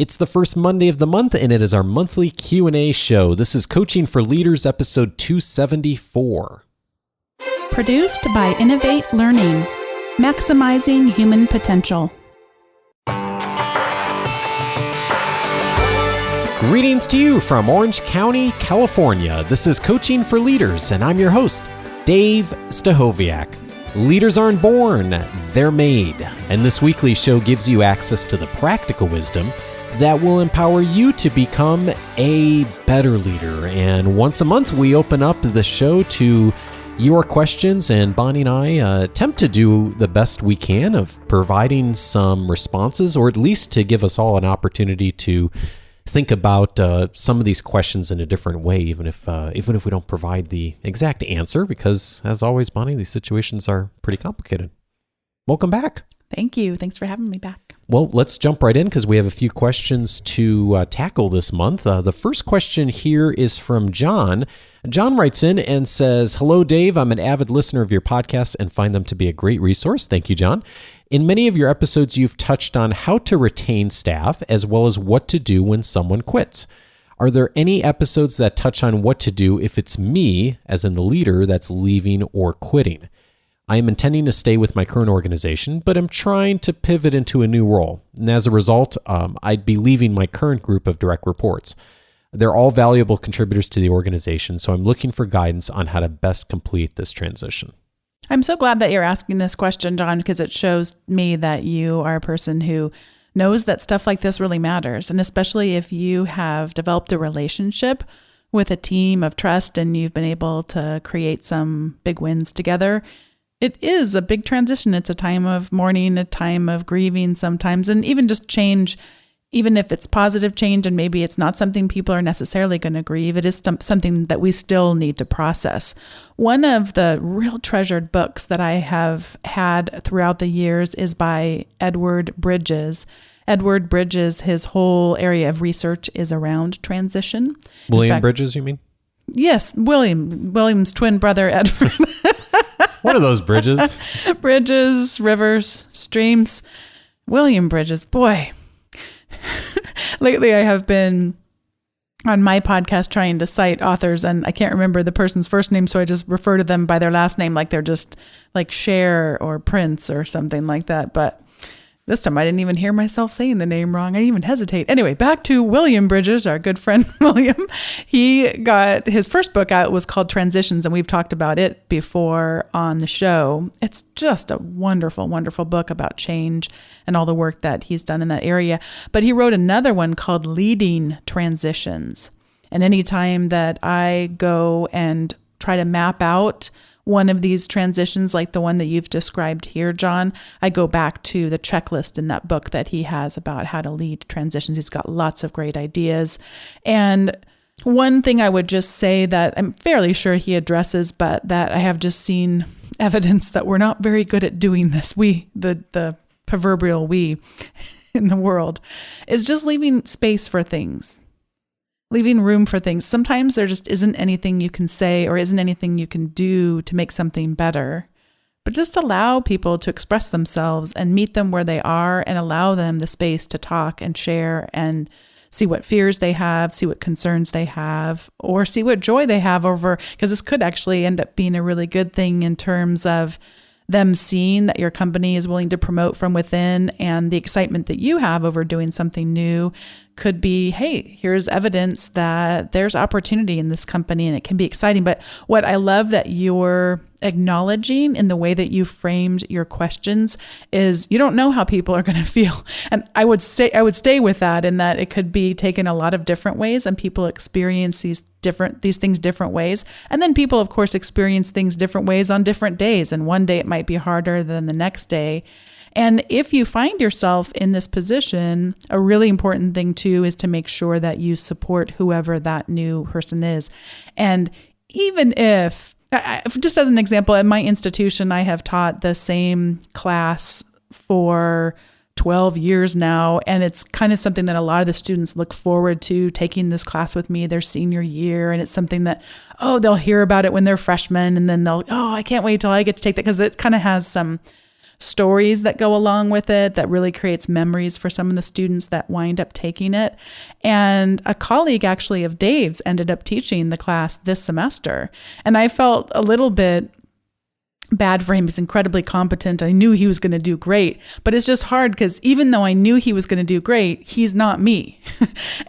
It's the first Monday of the month, and it is our monthly Q&A show. This is Coaching for Leaders, episode 274. Produced by Innovate Learning, maximizing human potential. Greetings to you from Orange County, California. This is Coaching for Leaders, and I'm your host, Dave Stachowiak. Leaders aren't born, they're made. And this weekly show gives you access to the practical wisdom that will empower you to become a better leader. And once a month, we open up the show to your questions, and Bonni and I attempt to do the best we can of providing some responses, or at least to give us all an opportunity to think about some of these questions in a different way, even if we don't provide the exact answer, because as always, Bonni, these situations are pretty complicated. Welcome back. Thank you. Thanks for having me back. Well, let's jump right in because we have a few questions to tackle this month. The first question here is from John. John writes in and says, "Hello, Dave. I'm an avid listener of your podcasts and find them to be a great resource." Thank you, John. In many of your episodes, you've touched on how to retain staff as well as what to do when someone quits. Are there any episodes that touch on what to do if it's me, as in the leader, that's leaving or quitting? I am intending to stay with my current organization, but I'm trying to pivot into a new role. And as a result, I'd be leaving my current group of direct reports. They're all valuable contributors to the organization, so I'm looking for guidance on how to best complete this transition. I'm so glad that you're asking this question, John, because it shows me that you are a person who knows that stuff like this really matters. And especially if you have developed a relationship with a team of trust and you've been able to create some big wins together, it is a big transition. It's a time of mourning, a time of grieving sometimes, and even just change, even if it's positive change and maybe it's not something people are necessarily going to grieve, it is something that we still need to process. One of the real treasured books that I have had throughout the years is by Edward Bridges. Edward Bridges, his whole area of research is around transition. William Bridges, you mean? Yes, William's twin brother, Edward. What are those bridges? Bridges, rivers, streams. William Bridges, boy. Lately, I have been on my podcast trying to cite authors, and I can't remember the person's first name, so I just refer to them by their last name, like they're just like Cher or Prince or something like that. But this time I didn't even hear myself saying the name wrong. I didn't even hesitate. Anyway, back to William Bridges, our good friend William. He got his first book out, was called Transitions, and we've talked about it before on the show. It's just a wonderful, wonderful book about change and all the work that he's done in that area. But he wrote another one called Leading Transitions. And anytime that I go and try to map out one of these transitions, like the one that you've described here, John, I go back to the checklist in that book that he has about how to lead transitions. He's got lots of great ideas. And one thing I would just say that I'm fairly sure he addresses, but that I have just seen evidence that we're not very good at doing this, we, the proverbial we in the world, is just leaving space for things. Leaving room for things. Sometimes there just isn't anything you can say or isn't anything you can do to make something better. But just allow people to express themselves and meet them where they are and allow them the space to talk and share and see what fears they have, see what concerns they have, or see what joy they have over, because this could actually end up being a really good thing in terms of them seeing that your company is willing to promote from within, and the excitement that you have over doing something new could be, hey, here's evidence that there's opportunity in this company and it can be exciting. But what I love that you're acknowledging in the way that you framed your questions is you don't know how people are going to feel. And I would stay with that, in that it could be taken a lot of different ways, and people experience these things different ways. And then people, of course, experience things different ways on different days. And one day it might be harder than the next day. And if you find yourself in this position, a really important thing too is to make sure that you support whoever that new person is. And even if, just as an example, at my institution, I have taught the same class for 12 years now, and it's kind of something that a lot of the students look forward to, taking this class with me their senior year. And it's something that, they'll hear about it when they're freshmen, and then I can't wait till I get to take that, because it kind of has some stories that go along with it that really creates memories for some of the students that wind up taking it. And a colleague actually of Dave's ended up teaching the class this semester. And I felt a little bit bad for him. He's incredibly competent. I knew he was going to do great, but it's just hard because even though I knew he was going to do great, he's not me.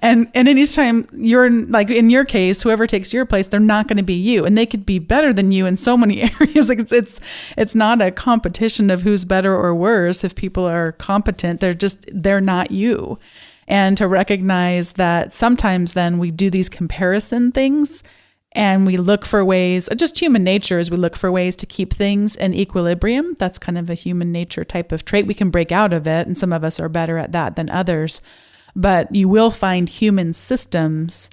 and anytime you're like, in your case, whoever takes your place, they're not going to be you, and they could be better than you in so many areas. Like it's not a competition of who's better or worse. If people are competent, they're not you. And to recognize that sometimes then we do these comparison things, and we look for ways, just human nature is we look for ways to keep things in equilibrium. That's kind of a human nature type of trait. We can break out of it, and some of us are better at that than others. But you will find human systems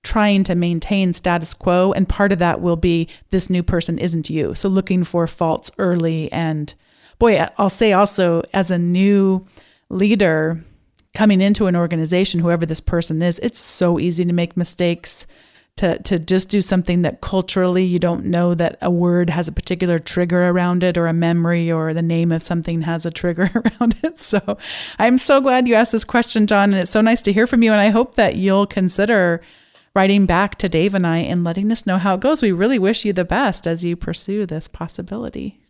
trying to maintain status quo, and part of that will be this new person isn't you. So looking for faults early. And boy, I'll say also, as a new leader coming into an organization, whoever this person is, it's so easy to make mistakes. To just do something that culturally you don't know that a word has a particular trigger around it, or a memory or the name of something has a trigger around it. So I'm so glad you asked this question, John, and it's so nice to hear from you. And I hope that you'll consider writing back to Dave and I and letting us know how it goes. We really wish you the best as you pursue this possibility.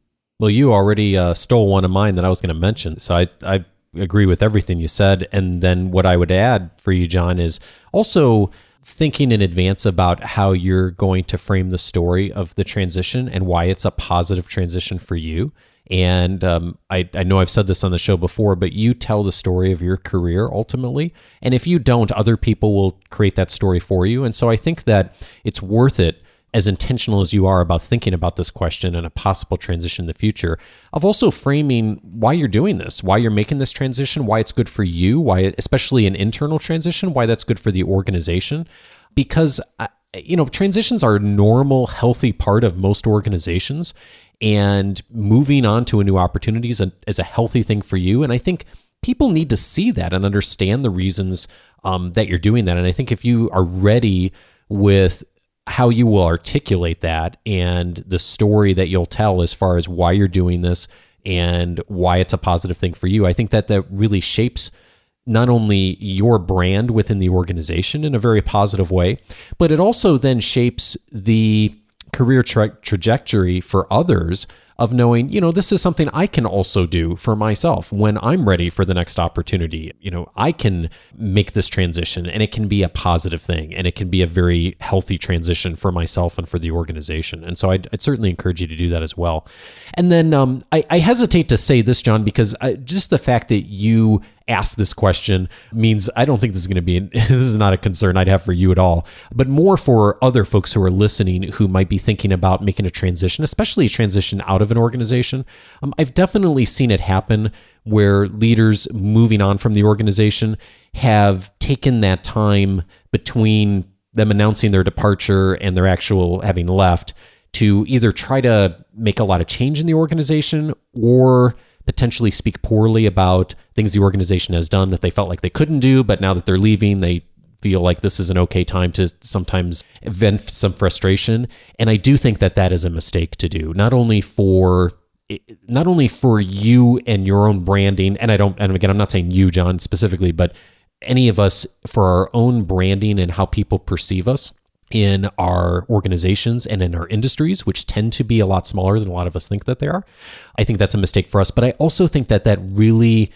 Well, you already stole one of mine that I was going to mention. So I agree with everything you said. And then what I would add for you, John, is also thinking in advance about how you're going to frame the story of the transition and why it's a positive transition for you. And I know I've said this on the show before, but you tell the story of your career ultimately. And if you don't, other people will create that story for you. And so I think that it's worth it, as intentional as you are about thinking about this question and a possible transition in the future, of also framing why you're doing this, why you're making this transition, why it's good for you, why, especially an internal transition, why that's good for the organization. Because, transitions are a normal, healthy part of most organizations, and moving on to a new opportunity is a healthy thing for you. And I think people need to see that and understand the reasons that you're doing that. And I think if you are ready with how you will articulate that and the story that you'll tell as far as why you're doing this and why it's a positive thing for you, I think that really shapes not only your brand within the organization in a very positive way, but it also then shapes the career trajectory for others of knowing, this is something I can also do for myself when I'm ready for the next opportunity. I can make this transition, and it can be a positive thing, and it can be a very healthy transition for myself and for the organization. And so I'd certainly encourage you to do that as well. And then I hesitate to say this, John, because just the fact that you asked this question means I don't think this is going to be, this is not a concern I'd have for you at all, but more for other folks who are listening who might be thinking about making a transition, especially a transition out of an organization. I've definitely seen it happen where leaders moving on from the organization have taken that time between them announcing their departure and their actual having left to either try to make a lot of change in the organization or potentially speak poorly about things the organization has done that they felt like they couldn't do, but now that they're leaving, they feel like this is an okay time to sometimes vent some frustration. And I do think that that is a mistake to do, not only for you and your own branding, and again, I'm not saying you, John, specifically, but any of us for our own branding and how people perceive us in our organizations and in our industries, which tend to be a lot smaller than a lot of us think that they are. I think that's a mistake for us. But I also think that that really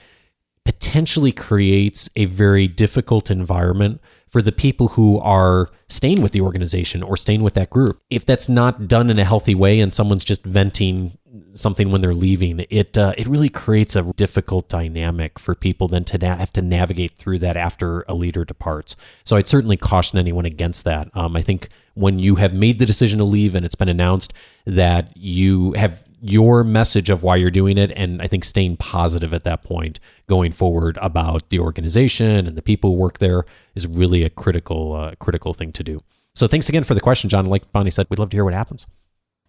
potentially creates a very difficult environment for the people who are staying with the organization or staying with that group. If that's not done in a healthy way and someone's just venting something when they're leaving, it really creates a difficult dynamic for people then to have to navigate through that after a leader departs. So I'd certainly caution anyone against that. I think when you have made the decision to leave and it's been announced, that you have your message of why you're doing it, and I think staying positive at that point going forward about the organization and the people who work there is really a critical thing to do. So thanks again for the question, John. Like Bonni said, we'd love to hear what happens.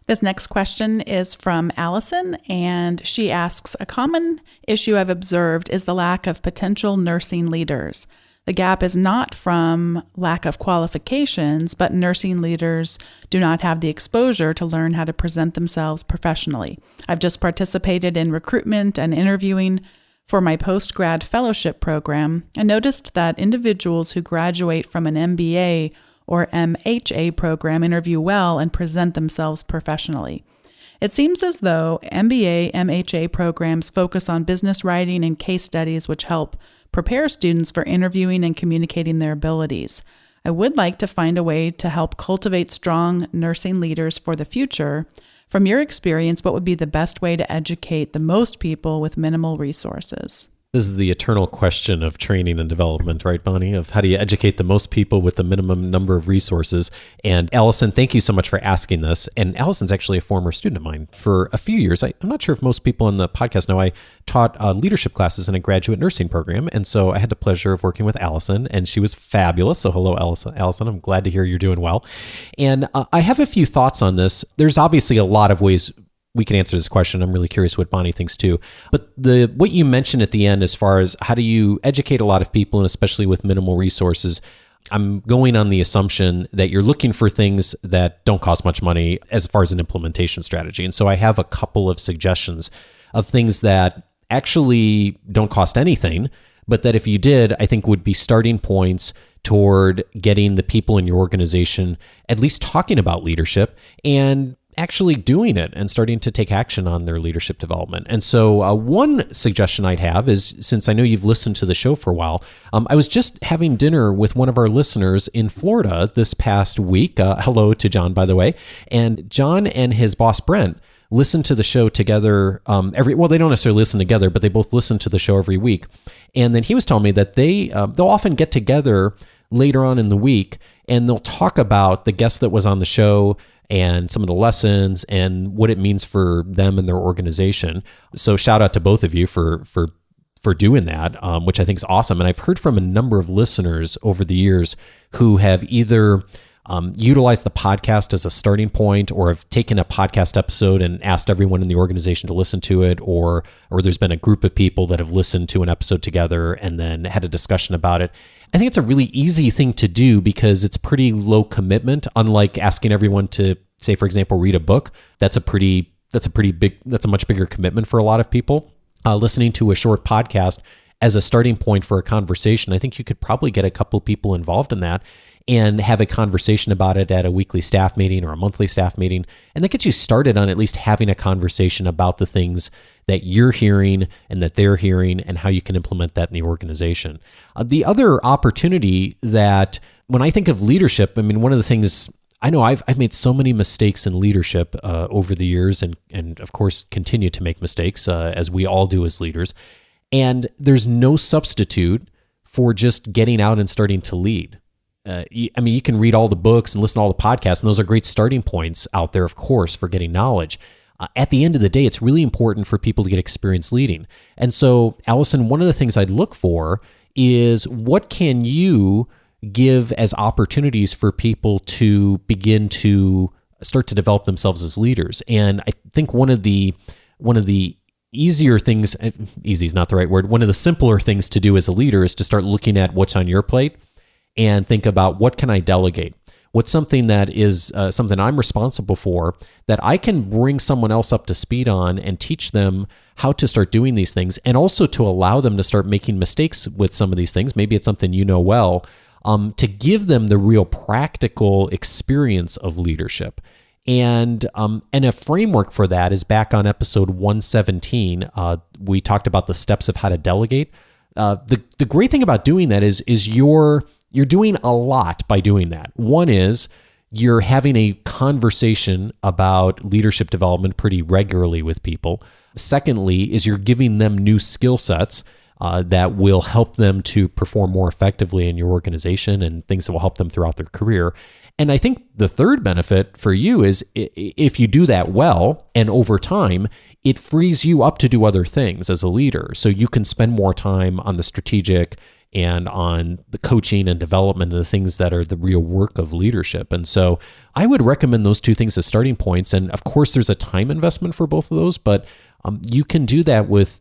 This next question is from Allison, and she asks, a common issue I've observed is the lack of potential nursing leaders. The gap is not from lack of qualifications, but nursing leaders do not have the exposure to learn how to present themselves professionally. I've just participated in recruitment and interviewing for my post-grad fellowship program and noticed that individuals who graduate from an MBA or MHA program interview well and present themselves professionally. It seems as though MBA, MHA programs focus on business writing and case studies, which help prepare students for interviewing and communicating their abilities. I would like to find a way to help cultivate strong nursing leaders for the future. From your experience, what would be the best way to educate the most people with minimal resources? This is the eternal question of training and development, right, Bonni? Of how do you educate the most people with the minimum number of resources? And Allison, thank you so much for asking this. And Allison's actually a former student of mine for a few years. I'm not sure if most people on the podcast know I taught leadership classes in a graduate nursing program. And so I had the pleasure of working with Allison, and she was fabulous. So hello, Allison. I'm glad to hear you're doing well. And I have a few thoughts on this. There's obviously a lot of ways we can answer this question. I'm really curious what Bonni thinks too. But what you mentioned at the end, as far as how do you educate a lot of people, and especially with minimal resources, I'm going on the assumption that you're looking for things that don't cost much money as far as an implementation strategy. And so I have a couple of suggestions of things that actually don't cost anything, but that if you did, I think would be starting points toward getting the people in your organization at least talking about leadership and actually doing it and starting to take action on their leadership development. And so one suggestion I'd have is, since I know you've listened to the show for a while, I was just having dinner with one of our listeners in Florida this past week. Hello to John, by the way. And John and his boss, Brent, listen to the show together they don't necessarily listen together, but they both listen to the show every week. And then he was telling me that they'll often get together later on in the week and they'll talk about the guest that was on the show and some of the lessons and what it means for them and their organization. So shout out to both of you for doing that, which I think is awesome. And I've heard from a number of listeners over the years who have either utilized the podcast as a starting point, or have taken a podcast episode and asked everyone in the organization to listen to it, or there's been a group of people that have listened to an episode together and then had a discussion about it. I think it's a really easy thing to do because it's pretty low commitment, unlike asking everyone to, say, for example, read a book. That's a much bigger commitment for a lot of people. Listening to a short podcast as a starting point for a conversation, I think you could probably get a couple people involved in that and have a conversation about it at a weekly staff meeting or a monthly staff meeting. And that gets you started on at least having a conversation about the things that you're hearing and that they're hearing and how you can implement that in the organization. The other opportunity that, when I think of leadership, I mean, one of the things I know I've made so many mistakes in leadership over the years, and of course continue to make mistakes as we all do as leaders. And there's no substitute for just getting out and starting to lead. You can read all the books and listen to all the podcasts, and those are great starting points out there, of course, for getting knowledge. At the end of the day, it's really important for people to get experience leading. And so, Allison, one of the things I'd look for is, what can you give as opportunities for people to begin to start to develop themselves as leaders? And I think one of the easier things, easy is not the right word, one of the simpler things to do as a leader is to start looking at what's on your plate and think about, what can I delegate? What's something that is something I'm responsible for that I can bring someone else up to speed on and teach them how to start doing these things, and also to allow them to start making mistakes with some of these things. Maybe it's something you know well, to give them the real practical experience of leadership. And a framework for that is back on episode 117. We talked about the steps of how to delegate. The great thing about doing that is you're doing a lot by doing that. One is you're having a conversation about leadership development pretty regularly with people. Secondly is you're giving them new skill sets that will help them to perform more effectively in your organization, and things that will help them throughout their career. And I think the third benefit for you is, if you do that well and over time, it frees you up to do other things as a leader. So you can spend more time on the strategic and on the coaching and development of the things that are the real work of leadership. And so I would recommend those two things as starting points. And of course, there's a time investment for both of those, but you can do that with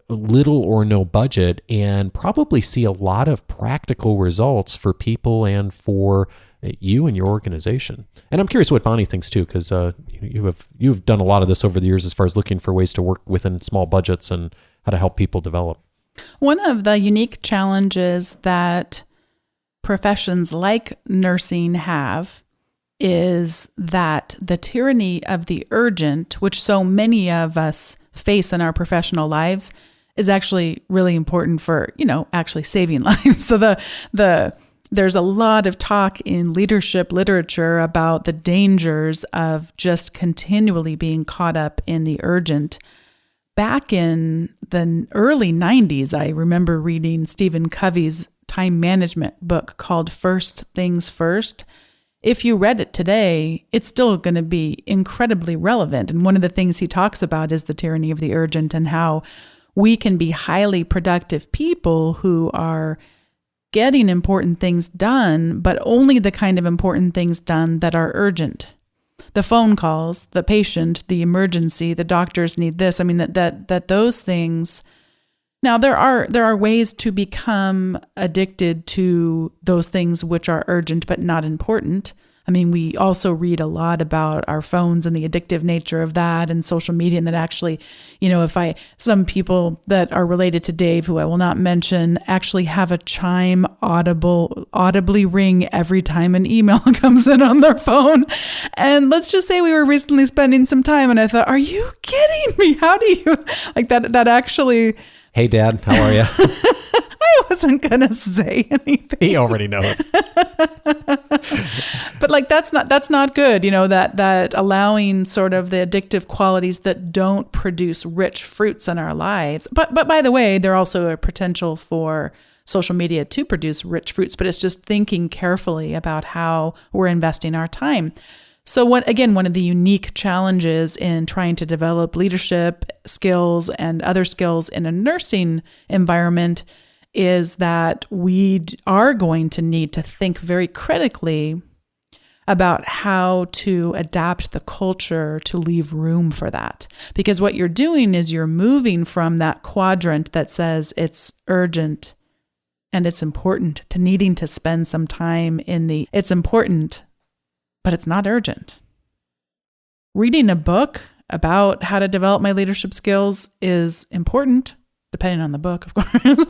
little or no budget and probably see a lot of practical results for people and for you and your organization. And I'm curious what Bonni thinks too, because you've done a lot of this over the years as far as looking for ways to work within small budgets and how to help people develop. One of the unique challenges that professions like nursing have is that the tyranny of the urgent, which so many of us face in our professional lives, is actually really important for, actually saving lives. So there's a lot of talk in leadership literature about the dangers of just continually being caught up in the urgent. Back in the early 90s, I remember reading Stephen Covey's time management book called First Things First. If you read it today, it's still going to be incredibly relevant. And one of the things he talks about is the tyranny of the urgent and how we can be highly productive people who are getting important things done, but only the kind of important things done that are urgent. The phone calls, the patient, the emergency, the doctors need this. I mean, that those things. Now, there are ways to become addicted to those things which are urgent but not important. I mean, we also read a lot about our phones and the addictive nature of that and social media, and that actually, some people that are related to Dave, who I will not mention, actually have a chime audibly ring every time an email comes in on their phone. And let's just say we were recently spending some time and I thought, are you kidding me? How do you like that actually... Hey, Dad, how are you? I wasn't going to say anything. He already knows. But that's not good, that allowing sort of the addictive qualities that don't produce rich fruits in our lives. But by the way, there also a potential for social media to produce rich fruits, but it's just thinking carefully about how we're investing our time. So one of the unique challenges in trying to develop leadership skills and other skills in a nursing environment is that we are going to need to think very critically about how to adapt the culture to leave room for that. Because what you're doing is you're moving from that quadrant that says it's urgent and it's important to needing to spend some time in the it's important, but it's not urgent. Reading a book about how to develop my leadership skills is important, depending on the book, of course,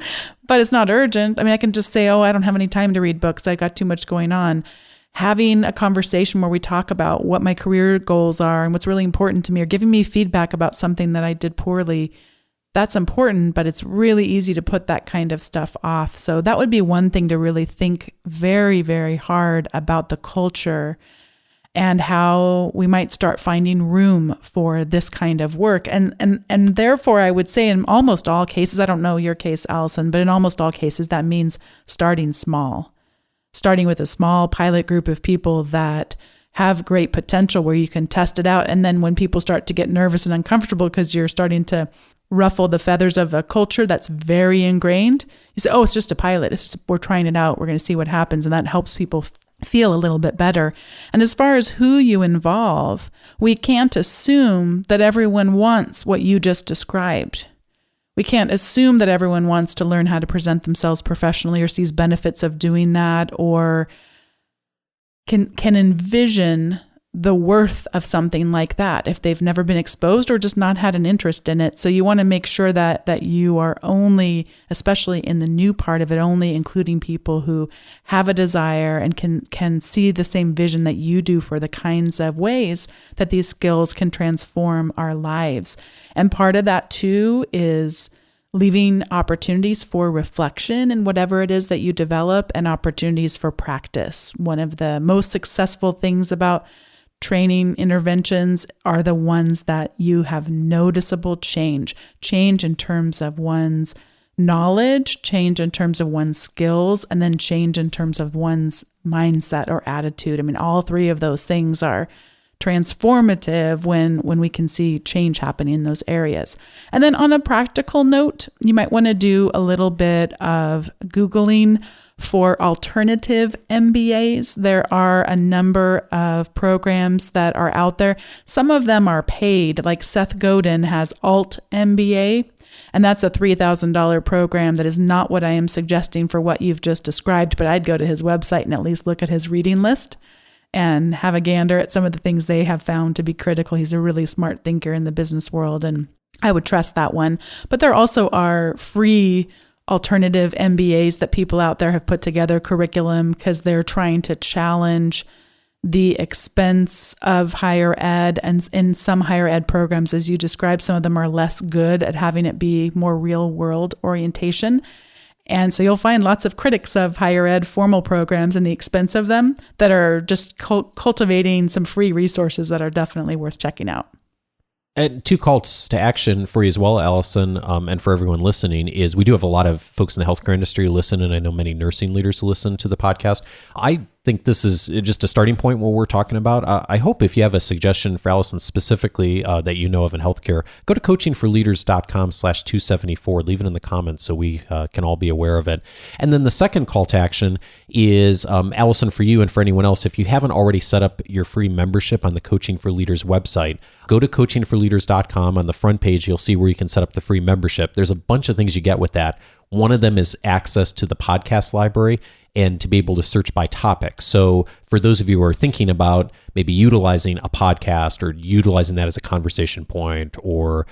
but it's not urgent. I mean, I can just say, I don't have any time to read books. I got too much going on. Having a conversation where we talk about what my career goals are and what's really important to me, or giving me feedback about something that I did poorly, that's important, but it's really easy to put that kind of stuff off. So that would be one thing to really think very, very hard about the culture and how we might start finding room for this kind of work. And therefore, I would say in almost all cases, I don't know your case, Allison, but in almost all cases, that means starting small. Starting with a small pilot group of people that have great potential where you can test it out. And then when people start to get nervous and uncomfortable because you're starting to ruffle the feathers of a culture that's very ingrained, you say, it's just a pilot. We're trying it out. We're going to see what happens. And that helps people feel a little bit better. And as far as who you involve, we can't assume that everyone wants what you just described. We can't assume that everyone wants to learn how to present themselves professionally or sees benefits of doing that or can envision the worth of something like that if they've never been exposed or just not had an interest in it. So you want to make sure that you are only, especially in the new part of it, only including people who have a desire and can see the same vision that you do for the kinds of ways that these skills can transform our lives. And part of that too is leaving opportunities for reflection in whatever it is that you develop and opportunities for practice. One of the most successful things about training interventions are the ones that you have noticeable change in terms of one's knowledge, change in terms of one's skills, and then change in terms of one's mindset or attitude. I mean, all three of those things are transformative when we can see change happening in those areas. And then on a practical note, you might want to do a little bit of Googling for alternative MBAs. There are a number of programs that are out there. Some of them are paid, like Seth Godin has Alt MBA, and that's a $3,000 program that is not what I am suggesting for what you've just described, but I'd go to his website and at least look at his reading list and have a gander at some of the things they have found to be critical. He's a really smart thinker in the business world, and I would trust that one. But there also are free alternative MBAs that people out there have put together curriculum because they're trying to challenge the expense of higher ed. And in some higher ed programs, as you described, some of them are less good at having it be more real world orientation. And so you'll find lots of critics of higher ed formal programs and the expense of them that are just cultivating some free resources that are definitely worth checking out. And 2 calls to action for you as well, Allison, and for everyone listening, is we do have a lot of folks in the healthcare industry who listen, and I know many nursing leaders who listen to the podcast. I think this is just a starting point what we're talking about. I hope if you have a suggestion for Allison specifically that you know of in healthcare, go to coachingforleaders.com/274. Leave it in the comments so we can all be aware of it. And then the second call to action is, Allison, for you and for anyone else, if you haven't already set up your free membership on the Coaching for Leaders website, go to coachingforleaders.com. On the front page, you'll see where you can set up the free membership. There's a bunch of things you get with that. One of them is access to the podcast library and to be able to search by topic. So for those of you who are thinking about maybe utilizing a podcast or utilizing that as a conversation point or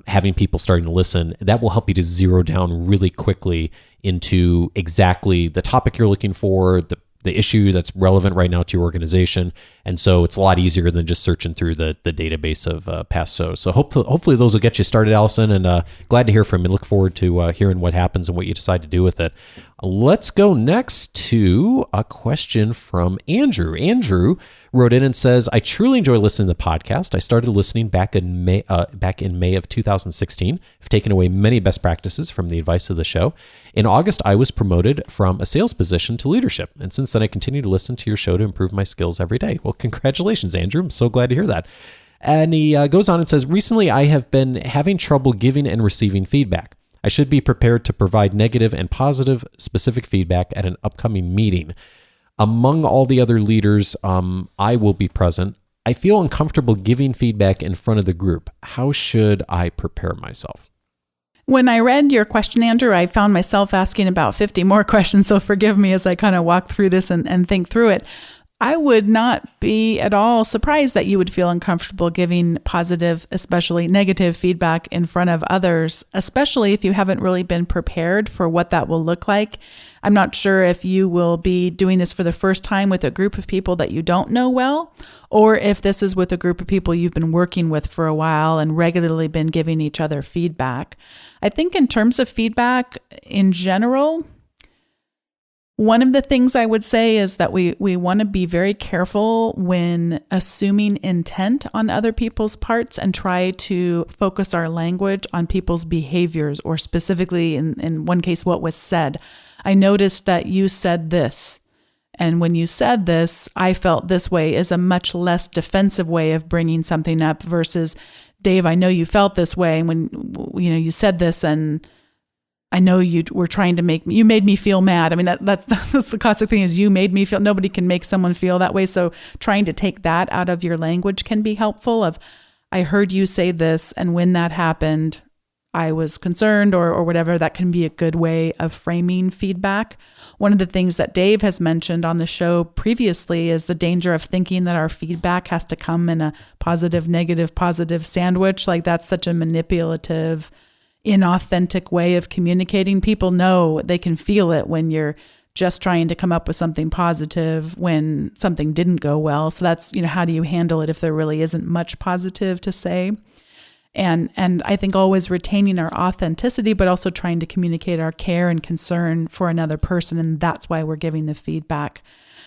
having people starting to listen, that will help you to zero down really quickly into exactly the topic you're looking for, the issue that's relevant right now to your organization. And so it's a lot easier than just searching through the database of past shows. So hopefully those will get you started, Allison, and glad to hear from you. Look forward to hearing what happens and what you decide to do with it. Let's go next to a question from Andrew. Andrew wrote in and says, I truly enjoy listening to the podcast. I started listening back in May of 2016. I've taken away many best practices from the advice of the show. In August, I was promoted from a sales position to leadership. And since then, I continue to listen to your show to improve my skills every day. Well, congratulations, Andrew. I'm so glad to hear that. And he goes on and says, recently, I have been having trouble giving and receiving feedback. I should be prepared to provide negative and positive specific feedback at an upcoming meeting. Among all the other leaders, I will be present. I feel uncomfortable giving feedback in front of the group. How should I prepare myself? When I read your question, Andrew, I found myself asking about 50 more questions, so forgive me as I kind of walk through this and think through it. I would not be at all surprised that you would feel uncomfortable giving positive, especially negative feedback in front of others, especially if you haven't really been prepared for what that will look like. I'm not sure if you will be doing this for the first time with a group of people that you don't know well, or if this is with a group of people you've been working with for a while and regularly been giving each other feedback. I think in terms of feedback in general, one of the things I would say is that we want to be very careful when assuming intent on other people's parts and try to focus our language on people's behaviors, or specifically in one case, what was said. I noticed that you said this, and when you said this, I felt this way is a much less defensive way of bringing something up versus, Dave, I know you felt this way, and when you said this, and I know you were trying to you made me feel mad. I mean, that's the classic thing is you made me feel. Nobody can make someone feel that way. So trying to take that out of your language can be helpful. I heard you say this, and when that happened, I was concerned or whatever. That can be a good way of framing feedback. One of the things that Dave has mentioned on the show previously is the danger of thinking that our feedback has to come in a positive, negative, positive sandwich. Like that's such a manipulative, inauthentic way of communicating. People know, they can feel it when you're just trying to come up with something positive when something didn't go well. So that's, how do you handle it if there really isn't much positive to say? And I think always retaining our authenticity, but also trying to communicate our care and concern for another person. And that's why we're giving the feedback.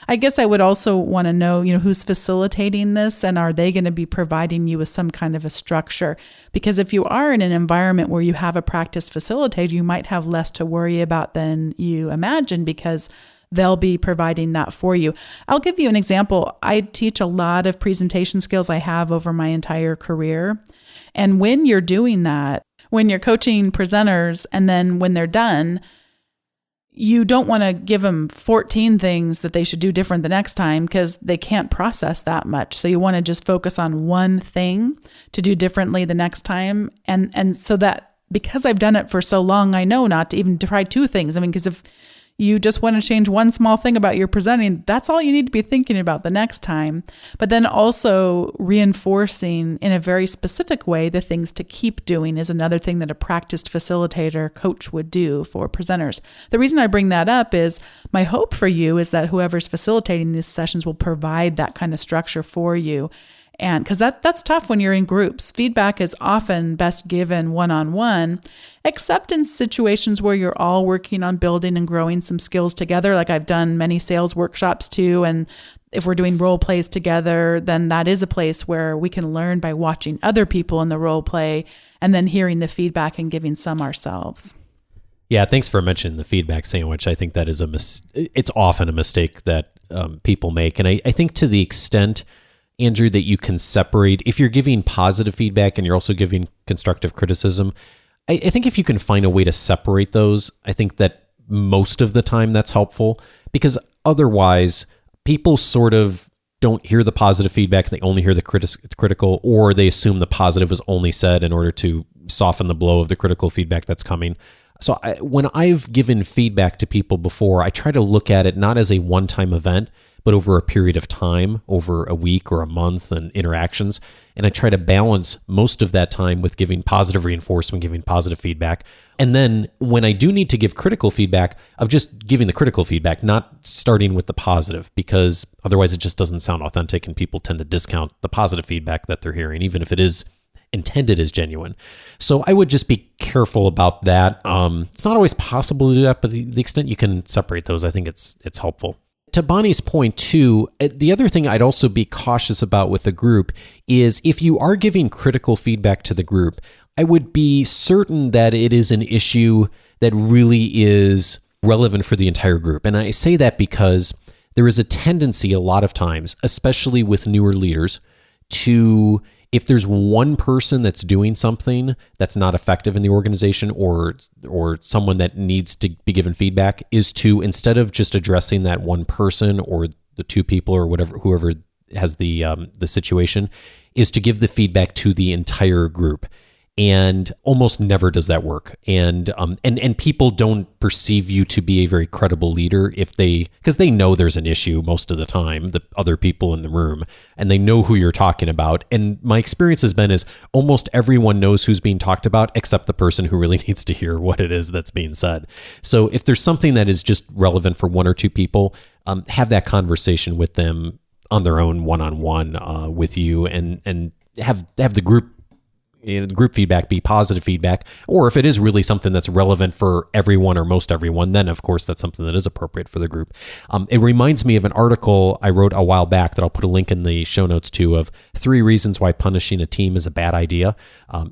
I guess I would also want to know, who's facilitating this, and are they going to be providing you with some kind of a structure? Because if you are in an environment where you have a practice facilitator, you might have less to worry about than you imagine, because they'll be providing that for you. I'll give you an example. I teach a lot of presentation skills I have over my entire career. And when you're doing that, when you're coaching presenters and then when they're done, you don't want to give them 14 things that they should do different the next time because they can't process that much. So you want to just focus on one thing to do differently the next time. And so that, because I've done it for so long, I know not to even try two things. I mean, because if you just want to change one small thing about your presenting, that's all you need to be thinking about the next time. But then also reinforcing in a very specific way the things to keep doing is another thing that a practiced facilitator coach would do for presenters. The reason I bring that up is my hope for you is that whoever's facilitating these sessions will provide that kind of structure for you. And because that's tough when you're in groups. Feedback is often best given one-on-one, except in situations where you're all working on building and growing some skills together. Like I've done many sales workshops too. And if we're doing role plays together, then that is a place where we can learn by watching other people in the role play and then hearing the feedback and giving some ourselves. Yeah, thanks for mentioning the feedback sandwich. I think that is it's often a mistake that people make. And I think to the extent, Andrew, that you can separate, if you're giving positive feedback and you're also giving constructive criticism, I think if you can find a way to separate those, I think that most of the time that's helpful, because otherwise people sort of don't hear the positive feedback, they only hear the critical, or they assume the positive was only said in order to soften the blow of the critical feedback that's coming. So when I've given feedback to people before, I try to look at it not as a one-time event, but over a period of time, over a week or a month and interactions. And I try to balance most of that time with giving positive reinforcement, giving positive feedback. And then when I do need to give critical feedback, of just giving the critical feedback, not starting with the positive, because otherwise it just doesn't sound authentic and people tend to discount the positive feedback that they're hearing, even if it is intended as genuine. So I would just be careful about that. It's not always possible to do that, but the extent you can separate those, I think it's helpful. To Bonnie's point too, the other thing I'd also be cautious about with the group is if you are giving critical feedback to the group, I would be certain that it is an issue that really is relevant for the entire group. And I say that because there is a tendency a lot of times, especially with newer leaders, to, if there's one person that's doing something that's not effective in the organization or someone that needs to be given feedback, is to, instead of just addressing that one person or the two people or whatever, whoever has the situation, is to give the feedback to the entire group. And almost never does that work. And people don't perceive you to be a very credible leader because they know there's an issue most of the time, the other people in the room, and they know who you're talking about. And my experience has been is almost everyone knows who's being talked about except the person who really needs to hear what it is that's being said. So if there's something that is just relevant for one or two people, have that conversation with them on their own, one-on-one with you, and have the group feedback be positive feedback. Or if it is really something that's relevant for everyone or most everyone, then of course that's something that is appropriate for the group. It reminds me of an article I wrote a while back that I'll put a link in the show notes to, of 3 reasons why punishing a team is a bad idea.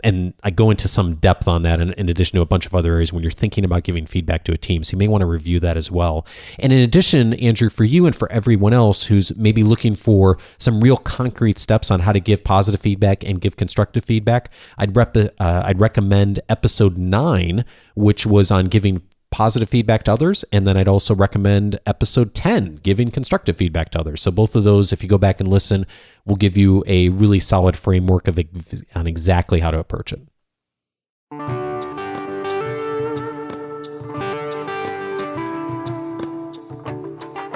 And I go into some depth on that in addition to a bunch of other areas when you're thinking about giving feedback to a team. So you may want to review that as well. And in addition, Andrew, for you and for everyone else who's maybe looking for some real concrete steps on how to give positive feedback and give constructive feedback, I'd recommend episode 9, which was on giving positive feedback to others. And then I'd also recommend episode 10, giving constructive feedback to others. So both of those, if you go back and listen, will give you a really solid framework on exactly how to approach it.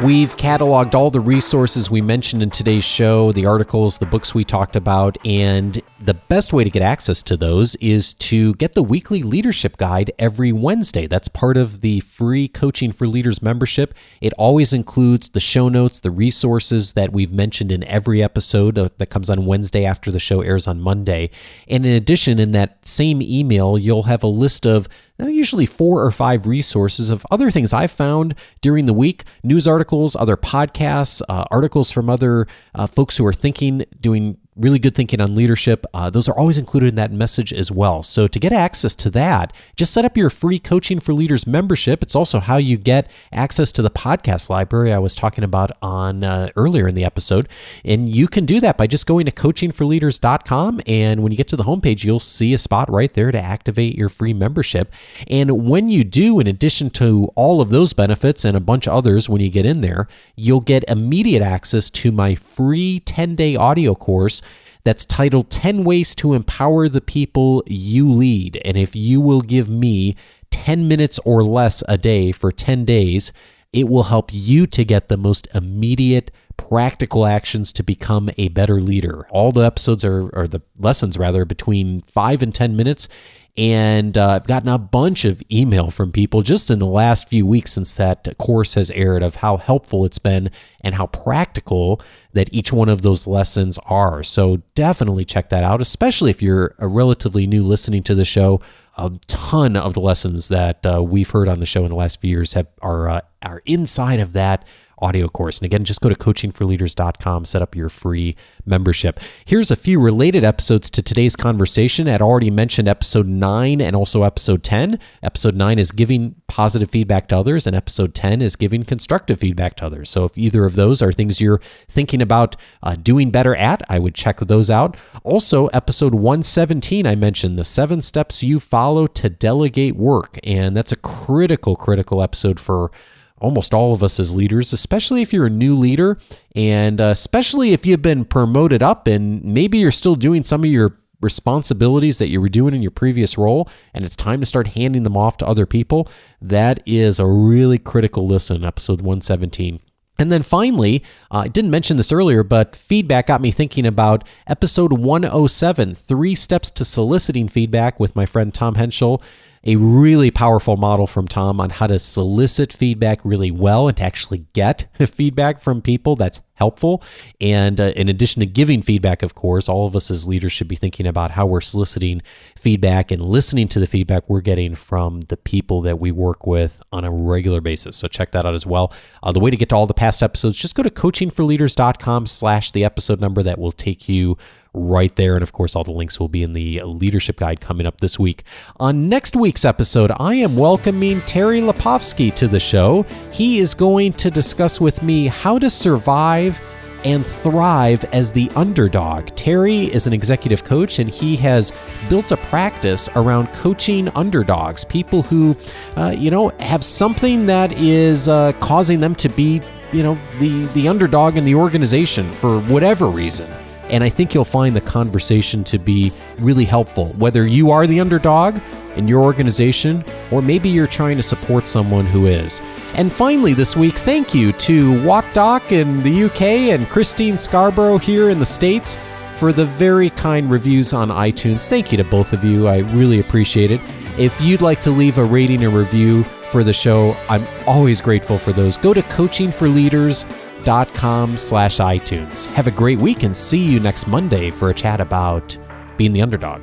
We've cataloged all the resources we mentioned in today's show, the articles, the books we talked about, and the best way to get access to those is to get the weekly leadership guide every Wednesday. That's part of the free Coaching for Leaders membership. It always includes the show notes, the resources that we've mentioned in every episode that comes on Wednesday after the show airs on Monday. And in addition, in that same email, you'll have a list of usually 4 or 5 resources of other things I've found during the week, news articles, other podcasts, articles from other folks who are doing really good thinking on leadership. Those are always included in that message as well. So to get access to that, just set up your free Coaching for Leaders membership. It's also how you get access to the podcast library I was talking about on earlier in the episode. And you can do that by just going to coachingforleaders.com. And when you get to the homepage, you'll see a spot right there to activate your free membership. And when you do, in addition to all of those benefits and a bunch of others, when you get in there, you'll get immediate access to my free 10-day audio course that's titled 10 Ways to Empower the People You Lead. And if you will give me 10 minutes or less a day for 10 days, it will help you to get the most immediate practical actions to become a better leader. All the episodes or the lessons rather, between 5 and 10 minutes. And I've gotten a bunch of email from people just in the last few weeks since that course has aired of how helpful it's been and how practical that each one of those lessons are. So definitely check that out, especially if you're a relatively new listening to the show. A ton of the lessons that we've heard on the show in the last few years are inside of that audio course. And again, just go to coachingforleaders.com, set up your free membership. Here's a few related episodes to today's conversation. I'd already mentioned episode 9 and also episode 10. Episode 9 is giving positive feedback to others, and episode 10 is giving constructive feedback to others. So if either of those are things you're thinking about doing better at, I would check those out. Also, episode 117, I mentioned the 7 steps you follow to delegate work. And that's a critical episode for almost all of us as leaders, especially if you're a new leader, and especially if you've been promoted up and maybe you're still doing some of your responsibilities that you were doing in your previous role, and it's time to start handing them off to other people. That is a really critical listen, episode 117. And then finally, I didn't mention this earlier, but feedback got me thinking about episode 107, 3 Steps to Soliciting Feedback, with my friend Tom Henschel. A really powerful model from Tom on how to solicit feedback really well and to actually get feedback from people that's helpful. And in addition to giving feedback, of course, all of us as leaders should be thinking about how we're soliciting feedback and listening to the feedback we're getting from the people that we work with on a regular basis. So check that out as well. The way to get to all the past episodes, just go to coachingforleaders.com/the episode number. That will take you right there. And of course, all the links will be in the leadership guide coming up this week. On next week's episode, I am welcoming Terry Lipovsky to the show. He is going to discuss with me how to survive and thrive as the underdog. Terry is an executive coach, and he has built a practice around coaching underdogs, people who, have something that is causing them to be, the underdog in the organization for whatever reason. And I think you'll find the conversation to be really helpful, whether you are the underdog in your organization, or maybe you're trying to support someone who is. And finally this week, thank you to WattDoc in the UK and Christine Scarborough here in the States for the very kind reviews on iTunes. Thank you to both of you. I really appreciate it. If you'd like to leave a rating and review for the show, I'm always grateful for those. Go to coachingforleaders.com/iTunes. Have a great week and see you next Monday for a chat about being the underdog.